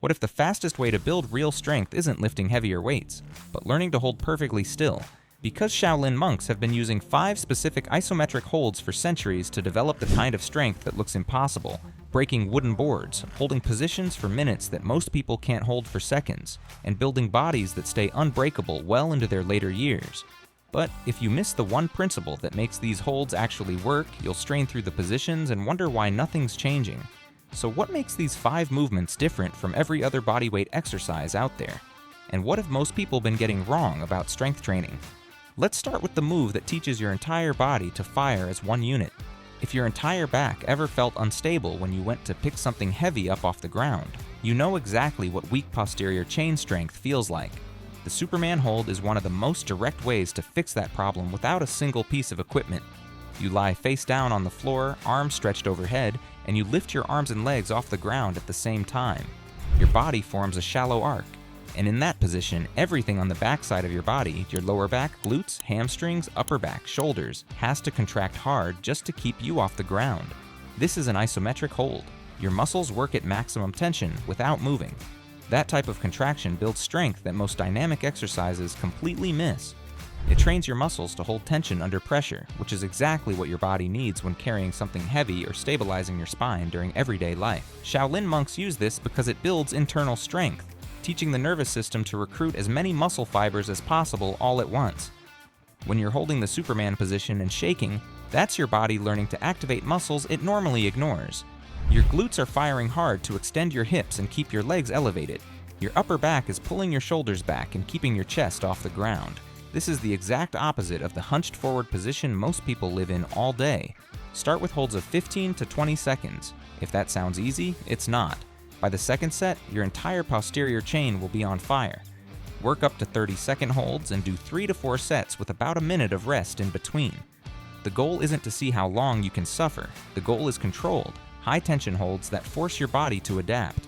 What if the fastest way to build real strength isn't lifting heavier weights, but learning to hold perfectly still? Because Shaolin monks have been using 5 specific isometric holds for centuries to develop the kind of strength that looks impossible, breaking wooden boards, holding positions for minutes that most people can't hold for seconds, and building bodies that stay unbreakable well into their later years. But if you miss the one principle that makes these holds actually work, you'll strain through the positions and wonder why nothing's changing. So what makes these 5 movements different from every other bodyweight exercise out there? And what have most people been getting wrong about strength training? Let's start with the move that teaches your entire body to fire as one unit. If your entire back ever felt unstable when you went to pick something heavy up off the ground, you know exactly what weak posterior chain strength feels like. The Superman hold is one of the most direct ways to fix that problem without a single piece of equipment. You lie face down on the floor, arms stretched overhead, and you lift your arms and legs off the ground at the same time. Your body forms a shallow arc, and in that position, everything on the backside of your body, your lower back, glutes, hamstrings, upper back, shoulders, has to contract hard just to keep you off the ground. This is an isometric hold. Your muscles work at maximum tension without moving. That type of contraction builds strength that most dynamic exercises completely miss. It trains your muscles to hold tension under pressure, which is exactly what your body needs when carrying something heavy or stabilizing your spine during everyday life. Shaolin monks use this because it builds internal strength, teaching the nervous system to recruit as many muscle fibers as possible all at once. When you're holding the Superman position and shaking, that's your body learning to activate muscles it normally ignores. Your glutes are firing hard to extend your hips and keep your legs elevated. Your upper back is pulling your shoulders back and keeping your chest off the ground. This is the exact opposite of the hunched forward position most people live in all day. Start with holds of 15 to 20 seconds. If that sounds easy, it's not. By the second set, your entire posterior chain will be on fire. Work up to 30-second holds and do 3 to 4 sets with about a minute of rest in between. The goal isn't to see how long you can suffer. The goal is controlled, high-tension holds that force your body to adapt.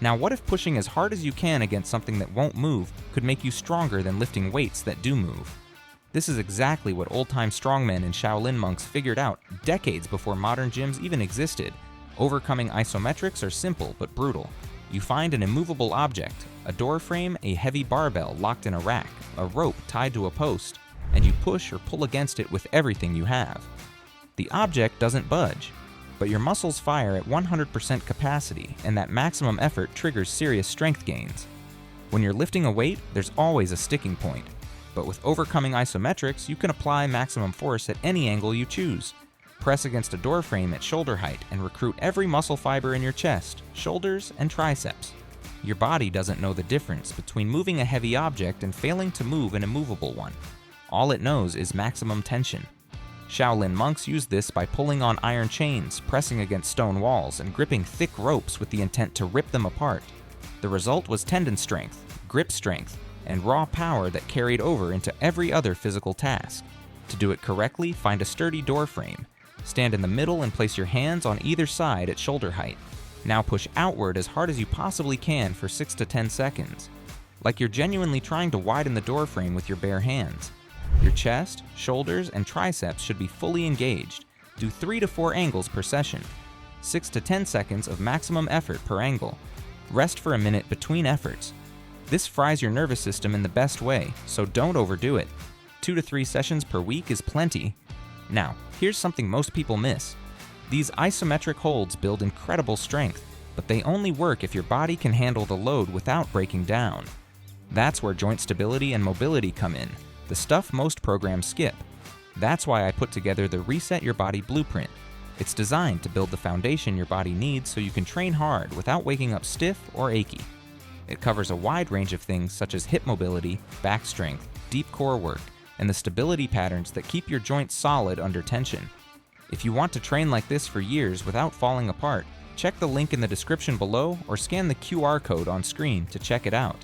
Now, what if pushing as hard as you can against something that won't move could make you stronger than lifting weights that do move? This is exactly what old-time strongmen and Shaolin monks figured out decades before modern gyms even existed. Overcoming isometrics are simple but brutal. You find an immovable object, a door frame, a heavy barbell locked in a rack, a rope tied to a post, and you push or pull against it with everything you have. The object doesn't budge, but your muscles fire at 100% capacity, and that maximum effort triggers serious strength gains. When you're lifting a weight, there's always a sticking point, but with overcoming isometrics, you can apply maximum force at any angle you choose. Press against a door frame at shoulder height and recruit every muscle fiber in your chest, shoulders, and triceps. Your body doesn't know the difference between moving a heavy object and failing to move an immovable one. All it knows is maximum tension. Shaolin monks use this by pulling on iron chains, pressing against stone walls, and gripping thick ropes with the intent to rip them apart. The result was tendon strength, grip strength, and raw power that carried over into every other physical task. To do it correctly, find a sturdy door frame. Stand in the middle and place your hands on either side at shoulder height. Now push outward as hard as you possibly can for 6 to 10 seconds. Like you're genuinely trying to widen the door frame with your bare hands. Your chest, shoulders, and triceps should be fully engaged. Do 3 to 4 angles per session. 6 to 10 seconds of maximum effort per angle. Rest for a minute between efforts. This fries your nervous system in the best way, so don't overdo it. 2 to 3 sessions per week is plenty. Now, here's something most people miss. These isometric holds build incredible strength, but they only work if your body can handle the load without breaking down. That's where joint stability and mobility come in, the stuff most programs skip. That's why I put together the Reset Your Body Blueprint. It's designed to build the foundation your body needs so you can train hard without waking up stiff or achy. It covers a wide range of things such as hip mobility, back strength, deep core work, and the stability patterns that keep your joints solid under tension. If you want to train like this for years without falling apart, check the link in the description below or scan the QR code on screen to check it out.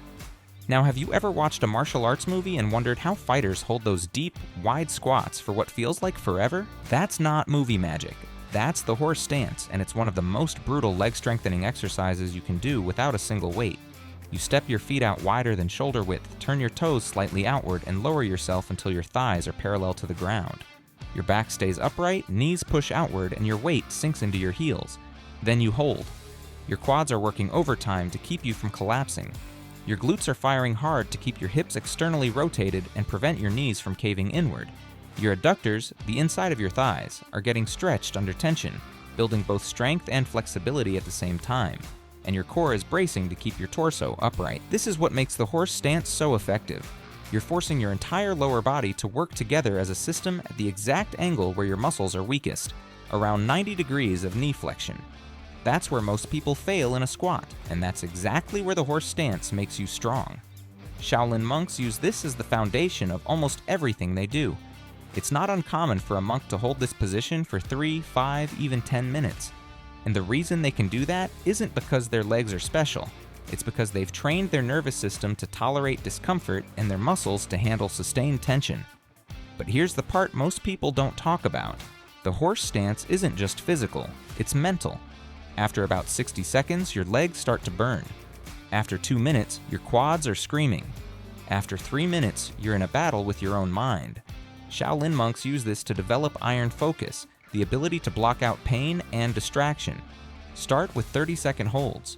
Now, have you ever watched a martial arts movie and wondered how fighters hold those deep, wide squats for what feels like forever? That's not movie magic. That's the horse stance, and it's one of the most brutal leg strengthening exercises you can do without a single weight. You step your feet out wider than shoulder width, turn your toes slightly outward, and lower yourself until your thighs are parallel to the ground. Your back stays upright, knees push outward, and your weight sinks into your heels. Then you hold. Your quads are working overtime to keep you from collapsing. Your glutes are firing hard to keep your hips externally rotated and prevent your knees from caving inward. Your adductors, the inside of your thighs, are getting stretched under tension, building both strength and flexibility at the same time. And your core is bracing to keep your torso upright. This is what makes the horse stance so effective. You're forcing your entire lower body to work together as a system at the exact angle where your muscles are weakest, around 90 degrees of knee flexion. That's where most people fail in a squat, and that's exactly where the horse stance makes you strong. Shaolin monks use this as the foundation of almost everything they do. It's not uncommon for a monk to hold this position for 3, 5, even 10 minutes. And the reason they can do that isn't because their legs are special. It's because they've trained their nervous system to tolerate discomfort and their muscles to handle sustained tension. But here's the part most people don't talk about. The horse stance isn't just physical, it's mental. After about 60 seconds, your legs start to burn. After 2 minutes, your quads are screaming. After 3 minutes, you're in a battle with your own mind. Shaolin monks use this to develop iron focus, the ability to block out pain and distraction. Start with 30-second holds.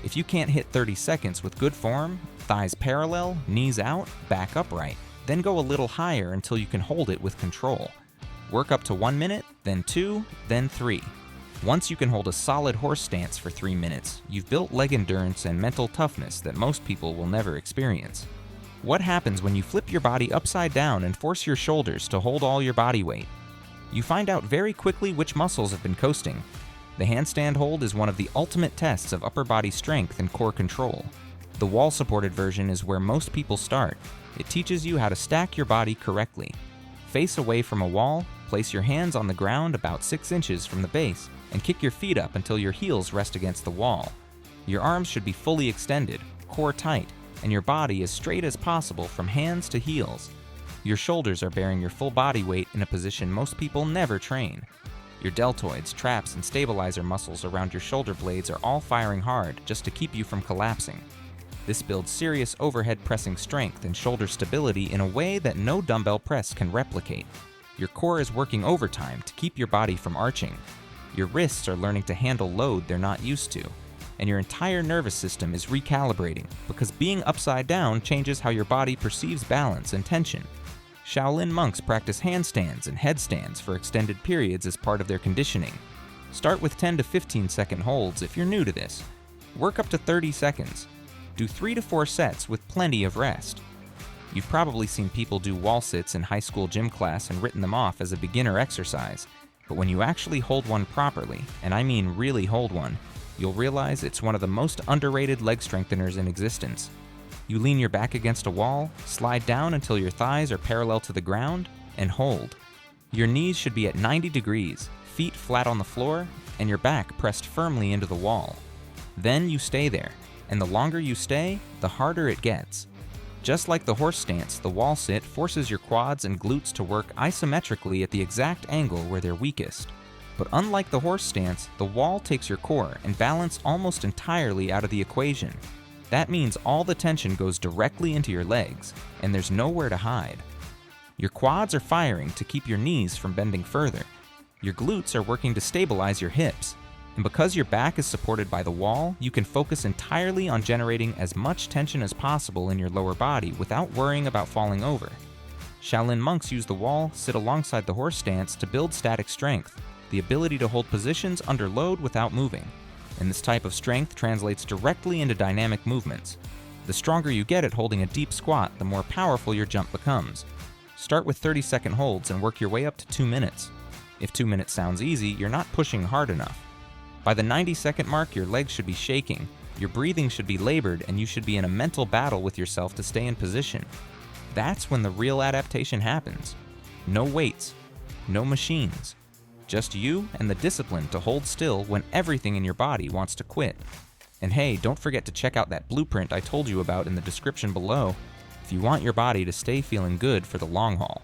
If you can't hit 30 seconds with good form, thighs parallel, knees out, back upright, then go a little higher until you can hold it with control. Work up to 1 minute, then 2, then 3. Once you can hold a solid horse stance for 3 minutes, you've built leg endurance and mental toughness that most people will never experience. What happens when you flip your body upside down and force your shoulders to hold all your body weight? You find out very quickly which muscles have been coasting. The handstand hold is one of the ultimate tests of upper body strength and core control. The wall-supported version is where most people start. It teaches you how to stack your body correctly. Face away from a wall, place your hands on the ground about 6 inches from the base, and kick your feet up until your heels rest against the wall. Your arms should be fully extended, core tight, and your body as straight as possible from hands to heels. Your shoulders are bearing your full body weight in a position most people never train. Your deltoids, traps, and stabilizer muscles around your shoulder blades are all firing hard just to keep you from collapsing. This builds serious overhead pressing strength and shoulder stability in a way that no dumbbell press can replicate. Your core is working overtime to keep your body from arching. Your wrists are learning to handle load they're not used to. And your entire nervous system is recalibrating because being upside down changes how your body perceives balance and tension. Shaolin monks practice handstands and headstands for extended periods as part of their conditioning. Start with 10 to 15 second holds if you're new to this. Work up to 30 seconds. Do 3 to 4 sets with plenty of rest. You've probably seen people do wall sits in high school gym class and written them off as a beginner exercise, but when you actually hold one properly, and I mean really hold one, you'll realize it's one of the most underrated leg strengtheners in existence. You lean your back against a wall, slide down until your thighs are parallel to the ground, and hold. Your knees should be at 90 degrees, feet flat on the floor, and your back pressed firmly into the wall. Then you stay there, and the longer you stay, the harder it gets. Just like the horse stance, the wall sit forces your quads and glutes to work isometrically at the exact angle where they're weakest. But unlike the horse stance, the wall takes your core and balance almost entirely out of the equation. That means all the tension goes directly into your legs, and there's nowhere to hide. Your quads are firing to keep your knees from bending further. Your glutes are working to stabilize your hips. And because your back is supported by the wall, you can focus entirely on generating as much tension as possible in your lower body without worrying about falling over. Shaolin monks use the wall, sit alongside the horse stance to build static strength, the ability to hold positions under load without moving. And this type of strength translates directly into dynamic movements. The stronger you get at holding a deep squat, the more powerful your jump becomes. Start with 30-second holds and work your way up to 2 minutes. If 2 minutes sounds easy, you're not pushing hard enough. By the 90-second mark, your legs should be shaking, your breathing should be labored, and you should be in a mental battle with yourself to stay in position. That's when the real adaptation happens. No weights, no machines. Just you and the discipline to hold still when everything in your body wants to quit. And hey, don't forget to check out that blueprint I told you about in the description below if you want your body to stay feeling good for the long haul.